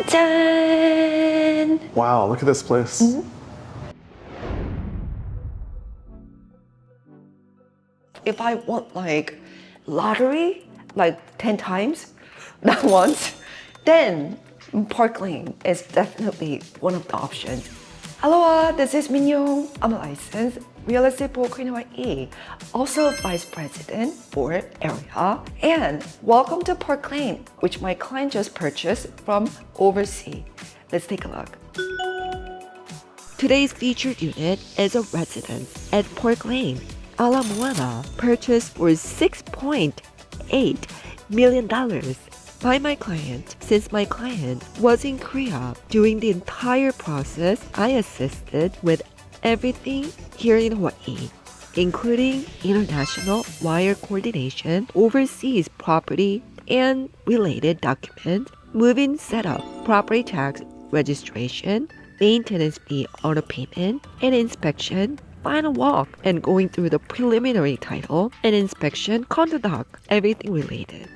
짠! Wow, look at this place. If I want like lottery, like 10 times, not once, then Park Lane is definitely one of the options. Aloha, this is Min Yong. I'm a licensed real estate broker in Hawaii, also vice president for area. And welcome to Park Lane, which my client just purchased from overseas. Let's take a look. Today's featured unit is a residence at Park Lane, a la Moana, purchased for $6.8 million by my client. Since my client was in Korea during the entire process, I assisted with everything here in Hawaii, including international wire coordination, overseas property and related documents, moving setup, property tax registration, maintenance fee auto payment, and inspection, final walk, and going through the preliminary title and inspection, condo doc, everything related.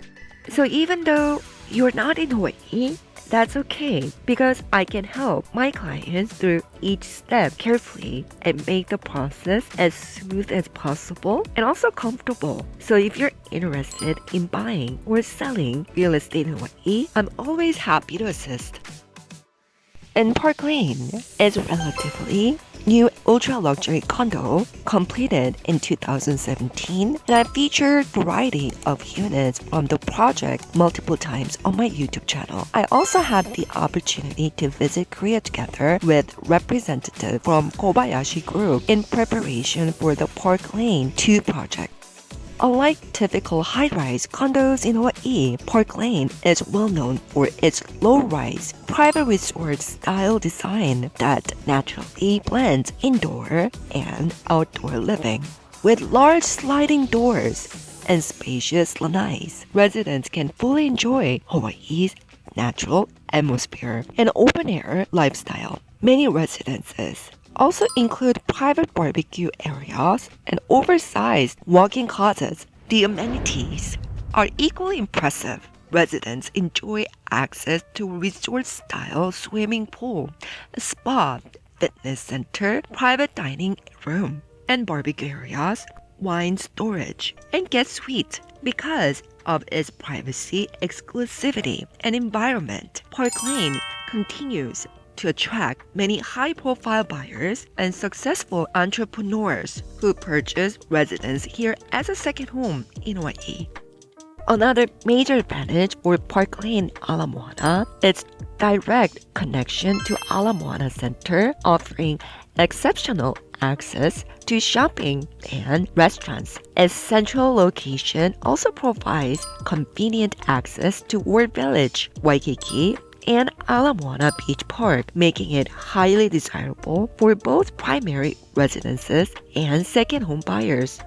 So even though you're not in Hawaii, that's okay because I can help my clients through each step carefully and make the process as smooth as possible and also comfortable. So if you're interested in buying or selling real estate in Hawaii, I'm always happy to assist. And Park Lane is relatively new ultra-luxury condo completed in 2017, and I featured a variety of units from the project multiple times on my YouTube channel. I also had the opportunity to visit Korea together with representatives from Kobayashi Group in preparation for the Park Lane 2 project. Unlike typical high-rise condos in Hawaii, Park Lane is well known for its low-rise, private resort-style design that naturally blends indoor and outdoor living. With large sliding doors and spacious lanais, residents can fully enjoy Hawaii's natural atmosphere and open-air lifestyle. Many residences also include private barbecue areas and oversized walk-in closets. The amenities are equally impressive. Residents enjoy access to a resort-style swimming pool, a spa, fitness center, private dining room, and barbecue areas, wine storage, and guest suite. Because of its privacy, exclusivity, and environment, Park Lane continues to attract many high-profile buyers and successful entrepreneurs who purchase residence here as a second home in Hawaii. Another major advantage for Park Lane Ala Moana is direct connection to Ala Moana Center, offering exceptional access to shopping and restaurants. Its central location also provides convenient access to Ward Village, Waikiki, and Ala Moana Beach Park, making it highly desirable for both primary residences and second home buyers.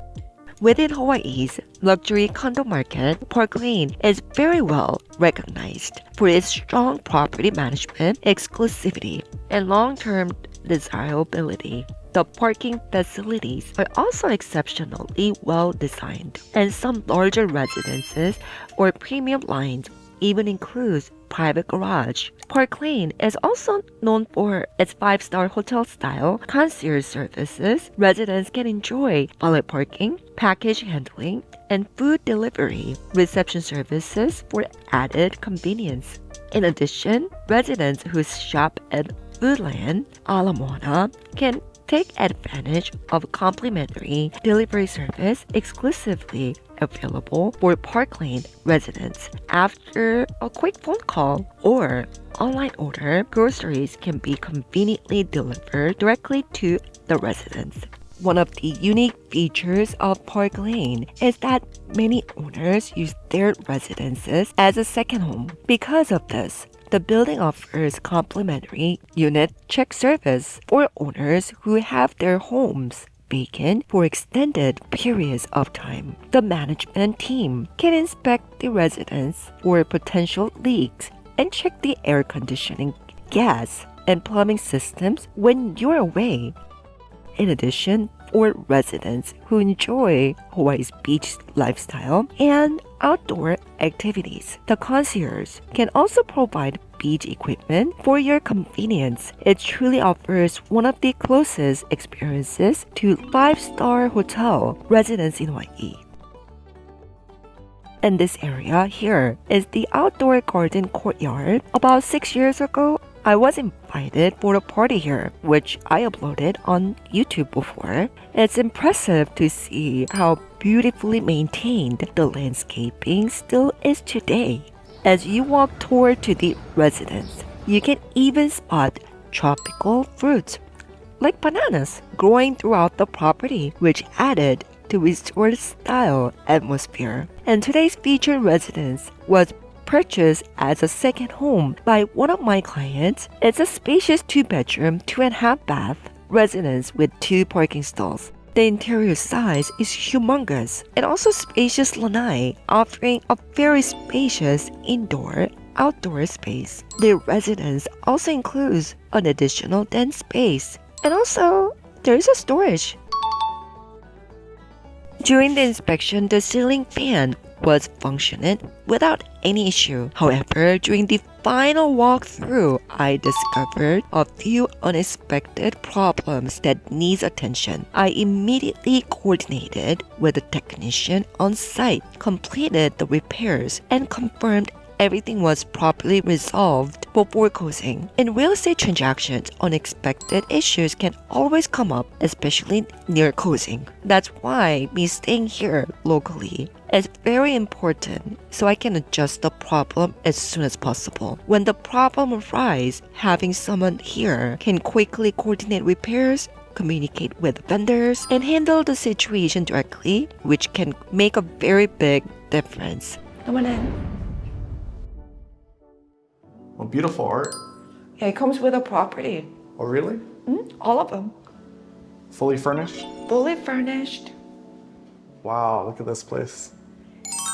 Within Hawaii's luxury condo market, Park Lane is very well recognized for its strong property management, exclusivity, and long-term desirability. The parking facilities are also exceptionally well designed, and some larger residences or premium lines even includes private garage. Park Lane is also known for its 5-star hotel-style concierge services. Residents can enjoy valet parking, package handling, and food delivery reception services for added convenience. In addition, residents who shop at Foodland, Ala Moana can take advantage of complimentary delivery service exclusively available for Park Lane residents. After a quick phone call or online order, groceries can be conveniently delivered directly to the residents. One of the unique features of Park Lane is that many owners use their residences as a second home. Because of this, the building offers complimentary unit check service for owners who have their homes vacant for extended periods of time. The management team can inspect the residence for potential leaks and check the air conditioning, gas, and plumbing systems when you're away. In addition, for residents who enjoy Hawaii's beach lifestyle and outdoor activities, the concierge can also provide beach equipment for your convenience. It truly offers one of the closest experiences to 5-star hotel residence in Hawaii. And this area here is the outdoor garden courtyard. About 6 years ago, I was invited for a party here, which I uploaded on YouTube before. It's impressive to see how beautifully maintained the landscaping still is today. As you walk toward to the residence, you can even spot tropical fruits, like bananas, growing throughout the property, which added to resort-style atmosphere. And today's featured residence was purchased as a second home by one of my clients. It's a spacious 2-bedroom, 2.5-bath residence with 2 parking stalls. The interior size is humongous and also spacious lanai, offering a very spacious indoor-outdoor space. The residence also includes an additional den space, and also there's a storage. During the inspection, the ceiling fan was functioning without any issue. However, during the final walkthrough, I discovered a few unexpected problems that needs attention. I immediately coordinated with the technician on site, completed the repairs, and confirmed everything was properly resolved before closing. In real estate transactions, unexpected issues can always come up, especially near closing. That's why me staying here locally is very important, so I can adjust the problem as soon as possible. When the problem arises, having someone here can quickly coordinate repairs, communicate with vendors, and handle the situation directly, which can make a very big difference. Come on in. Oh, beautiful art. Yeah, it comes with a property. Oh, really? All of them. Fully furnished? Fully furnished. Wow, look at this place.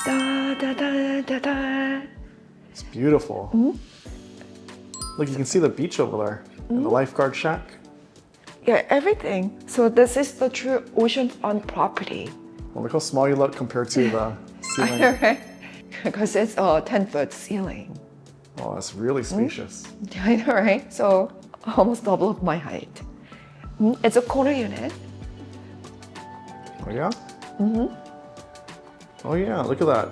Da, da, da, da, da. It's beautiful. Look, you can see the beach over there and the lifeguard shack. Yeah, everything. So this is the true oceanfront property. Well, look how small you look compared to the ceiling. I know, right? Because it's a 10-foot ceiling. Oh, that's really spacious. I know, right? So almost double of my height. It's a corner unit. Oh, yeah? Oh, yeah, look at that.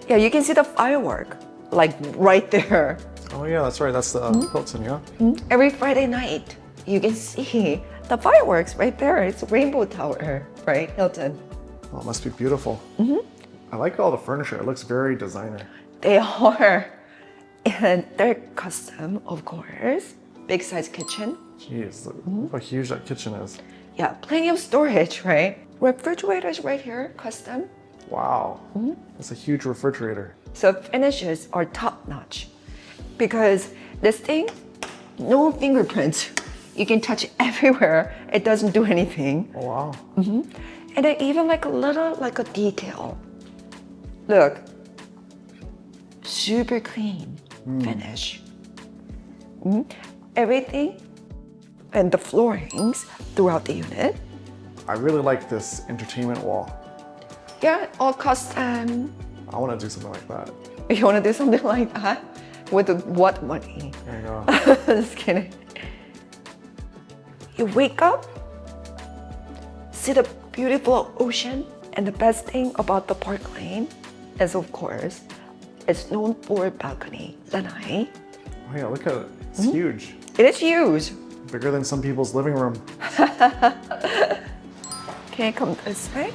Yeah, you can see the firework, like right there. Oh, yeah, that's right. That's the Hilton, yeah? Every Friday night, you can see the fireworks right there. It's Rainbow Tower, right? Hilton. Oh, it must be beautiful. I like all the furniture. It looks very designer. They are. And they're custom, of course. Big size kitchen. Jeez, look how huge that kitchen is. Yeah, plenty of storage, right? Refrigerators right here, custom. Wow, that's a huge refrigerator. So finishes are top notch. Because this thing, no fingerprints. You can touch everywhere. It doesn't do anything. Oh, wow. And then even like a little, like a detail. Look. Super clean finish. Everything and the floorings throughout the unit. I really like this entertainment wall. Yeah, all custom. I want to do something like that. You want to do something like that? With what money? There you go. Just kidding. You wake up, see the beautiful ocean, and the best thing about the Park Lane is, of course, it's known for balcony, Lanai. Oh yeah, look at it. It's huge. It is huge. Bigger than some people's living room. Can you come this way?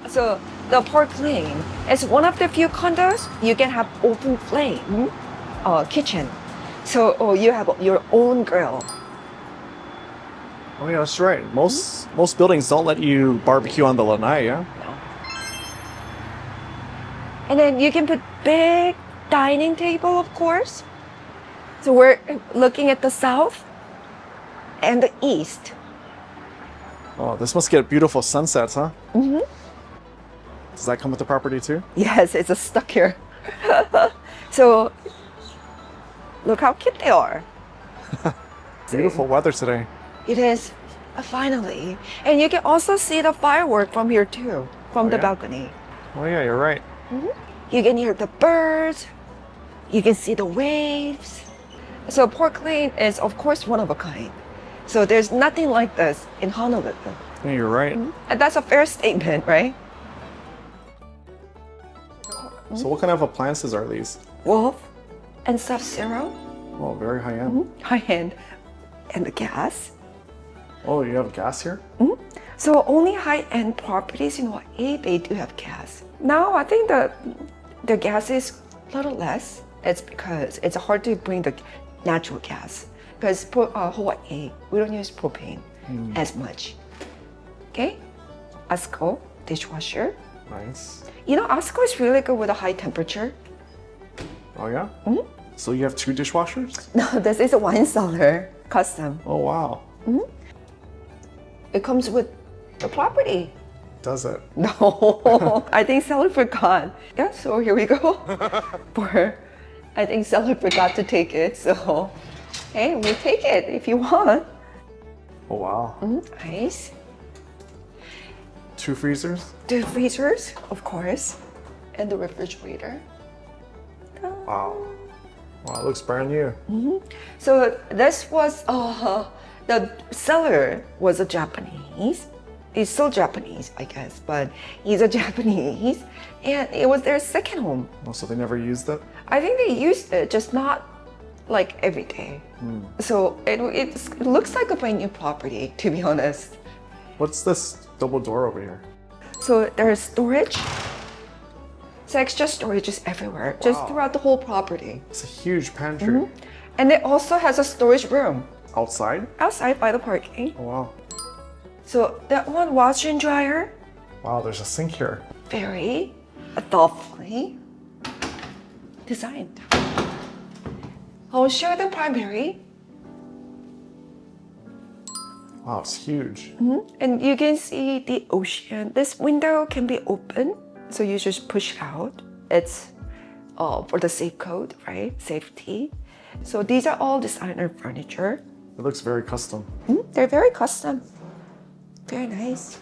So the Park Lane is one of the few condos you can have open flame kitchen. So you have your own grill. Oh yeah, that's right. Most buildings don't let you barbecue on the lanai, yeah? And then you can put big dining table, of course. So we're looking at the south and the east. Oh, this must get beautiful sunsets, huh? Does that come with the property too? Yes, it's stuck here. So look how cute they are. Beautiful weather today. It is, finally. And you can also see the firework from here too, from the balcony. Oh yeah, you're right. You can hear the birds, You can see the waves. So Pork Lane is, of course, one of a kind. So there's nothing like this in Honolulu. Yeah, you're right. And that's a fair statement, right? So what kind of appliances are these? Wolf and Sub-Zero, Oh, very high end. high-end, and the gas. Oh, you have gas here? So only high-end properties in Hawaii, they do have gas. Now, I think the gas is a little less. It's because it's hard to bring the natural gas. Because Hawaii, we don't use propane as much. Okay? Asko dishwasher. Nice. You know, Asko is really good with a high temperature. Oh, yeah? So you have 2 dishwashers? No, this is a wine cellar, custom. Oh, wow. It comes with the property. Does it? No, I think seller forgot. Yeah, so here we go. I think seller forgot to take it, so hey, we take it if you want. Oh, wow. Nice. 2 freezers? 2 freezers, of course, and the refrigerator. Wow. Wow, it looks brand new. So this was the seller was a Japanese. He's still Japanese, I guess, but he's a Japanese, and it was their second home. Oh, so they never used it? I think they used it, just not like every day. So it looks like a brand new property, to be honest. What's this double door over here? So there's storage. So extra storage is everywhere, just throughout the whole property. It's a huge pantry. And it also has a storage room Outside? outside by the parking. Oh, wow. So that one washer and dryer, Wow, there's a sink here. very thoughtfully designed. I'll show the primary. Wow, it's huge. And you can see the ocean. This window can be open, so you just push it out. It's for the safe code, right? Safety. So these are all designer furniture. It looks very custom. They're very custom. Very nice.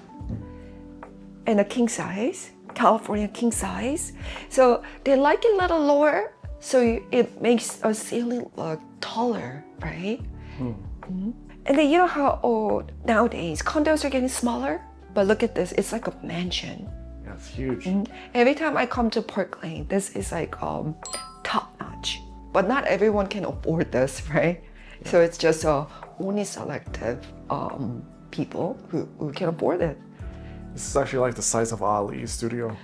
And a king size, California king size. So they like it a little lower, so it makes a ceiling look taller, right? And then you know how nowadays condos are getting smaller? But look at this, it's like a mansion. Yeah, it's huge. Every time I come to Park Lane, this is like top notch. But not everyone can afford this, right? So it's just only selective people who can afford it. This is actually like the size of Ali's studio.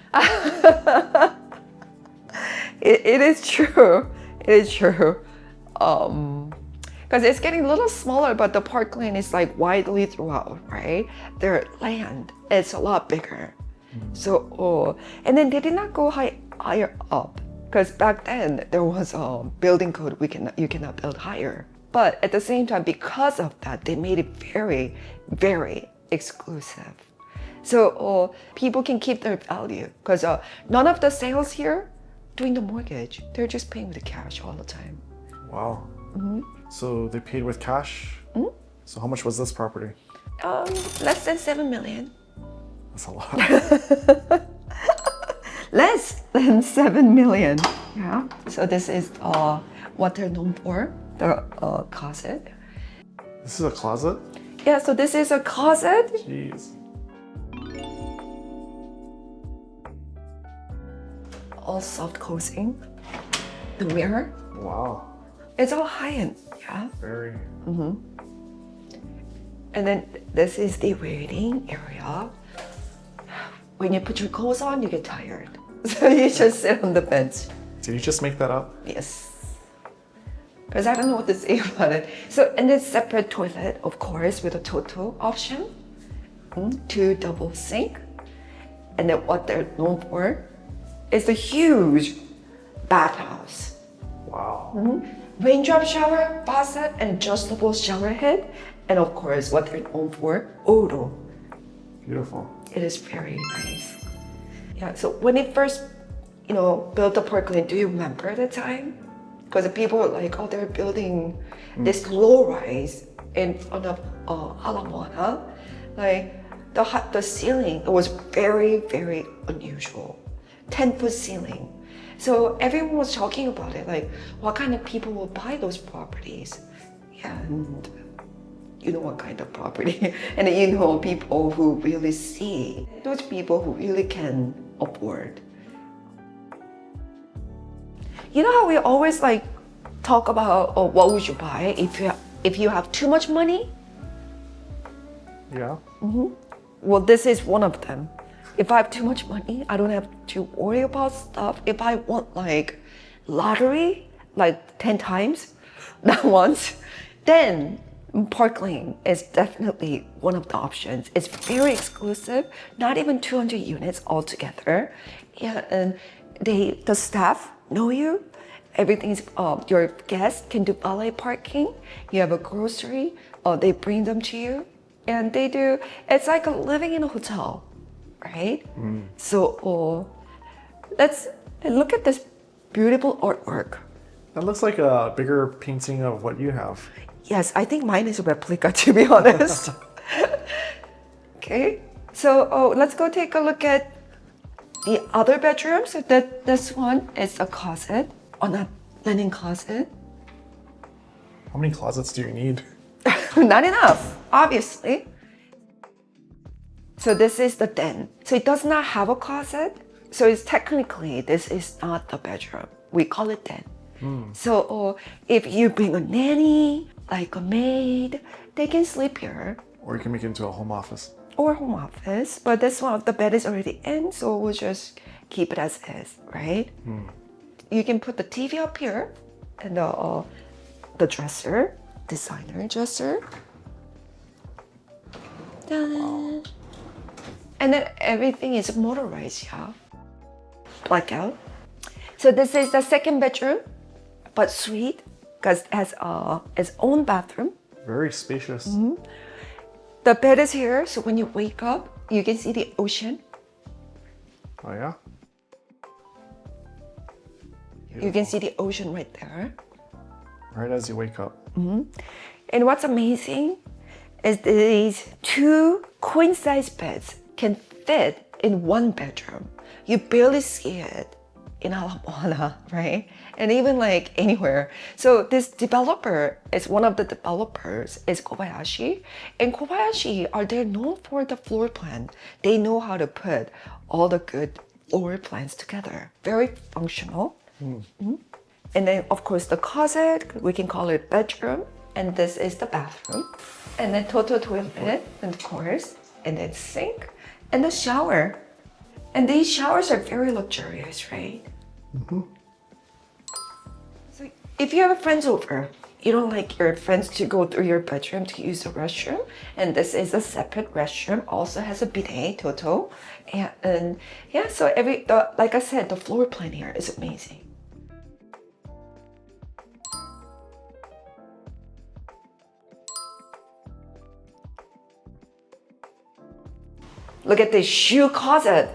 It is true. It is true. Because it's getting a little smaller, but the Park Lane is like widely throughout, right? Their land is a lot bigger. So, and then they did not go higher up, because back then there was a building code you cannot build higher. But at the same time, because of that, they made it very, very exclusive. So people can keep their value, because none of the sales here doing the mortgage, they're just paying with cash all the time. Wow. So they paid with cash? So how much was this property? Less than 7 million. That's a lot. Less than 7 million. Yeah. So this is what they're known for, the closet. This is a closet? Yeah, so this is a closet. Jeez. All soft closing. The mirror. Wow. It's all high-end, yeah. Very. And then this is the waiting area. When you put your clothes on, you get tired. So you just sit on the bench. Did you just make that up? Yes. Because I don't know what to say about it. So, and then separate toilet, of course, with a Toto option. 2 double sink. And then what they're known for is the huge bathhouse. Wow. Raindrop shower, faucet, and adjustable shower head. And of course, what they're known for, Odo. Beautiful. It is very nice. Yeah, so when it first, built the Park Lane, do you remember the time? Because the people were like, oh, they're building this low rise in front of Moana. Like, the ceiling, it was very, very unusual. 10-foot ceiling. So everyone was talking about it, like what kind of people will buy those properties. Yeah, and you know what kind of property. And you know people who really see, those people who really can afford. You know how we always like talk about what would you buy if you have too much money? Yeah. Well, this is one of them. If I have too much money, I don't have to worry about stuff. If I want like lottery, like 10 times, not once, then Park Lane is definitely one of the options. It's very exclusive, not even 200 units altogether. Yeah, and the staff know you. Everything's, your guests can do valet parking. You have a grocery, they bring them to you. And they do, it's like living in a hotel, right? So let's look at this beautiful artwork. That looks like a bigger painting of what you have. Yes, I think mine is a replica, to be honest. Okay, so let's go take a look at the other bedroom. So this one is a closet, not linen closet. How many closets do you need? Not enough, obviously. So this is the den. So it does not have a closet. So it's technically, this is not the bedroom. We call it den. So if you bring a nanny, like a maid, they can sleep here. Or you can make it into a home office. Or home office. But this one, the bed is already in, so we'll just keep it as is, right? You can put the TV up here and the dresser. Designer dresser. Wow. And then everything is motorized, yeah. Blackout. So this is the second bedroom, but suite, because it has its own bathroom. Very spacious. The bed is here, so when you wake up, you can see the ocean. Oh yeah? You can see the ocean right there. Right as you wake up. And what's amazing is these two queen-size beds can fit in one bedroom. You barely see it in Moana, right? And even like anywhere. So this developer is one of the developers is Kobayashi. And Kobayashi they're known for the floor plan. They know how to put all the good floor plans together. Very functional. And then of course the closet, we can call it bedroom. And this is the bathroom. And then total toilet, and of course, and then sink, and the shower. And these showers are very luxurious, right? So if you have friends over, you don't like your friends to go through your bedroom to use the restroom, and this is a separate restroom, also has a bidet, Toto. And yeah, so like I said, the floor plan here is amazing. Look at this shoe closet.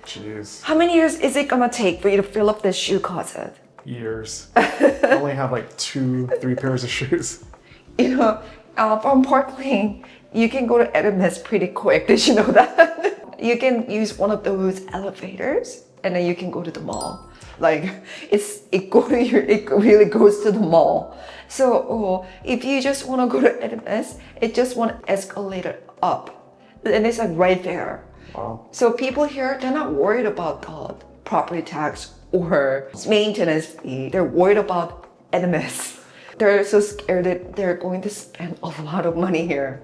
Jeez. How many years is it gonna take for you to fill up this shoe closet? Years. I only have like 2-3 pairs of shoes. You know, from Park Lane, you can go to Hermes pretty quick. Did you know that? You can use one of those elevators, and then you can go to the mall. Like it really goes to the mall. So if you just want to go to Hermes, it just want escalator up. And it's like right there. Wow. So people here, they're not worried about the property tax or maintenance fee. They're worried about enemies. They're so scared that they're going to spend a lot of money here.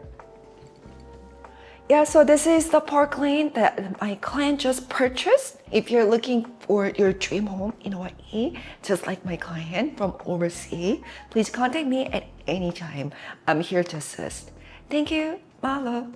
Yeah, so this is the Park Lane that my client just purchased. If you're looking for your dream home in Hawaii, just like my client from overseas, please contact me at any time. I'm here to assist. Thank you. Mahalo.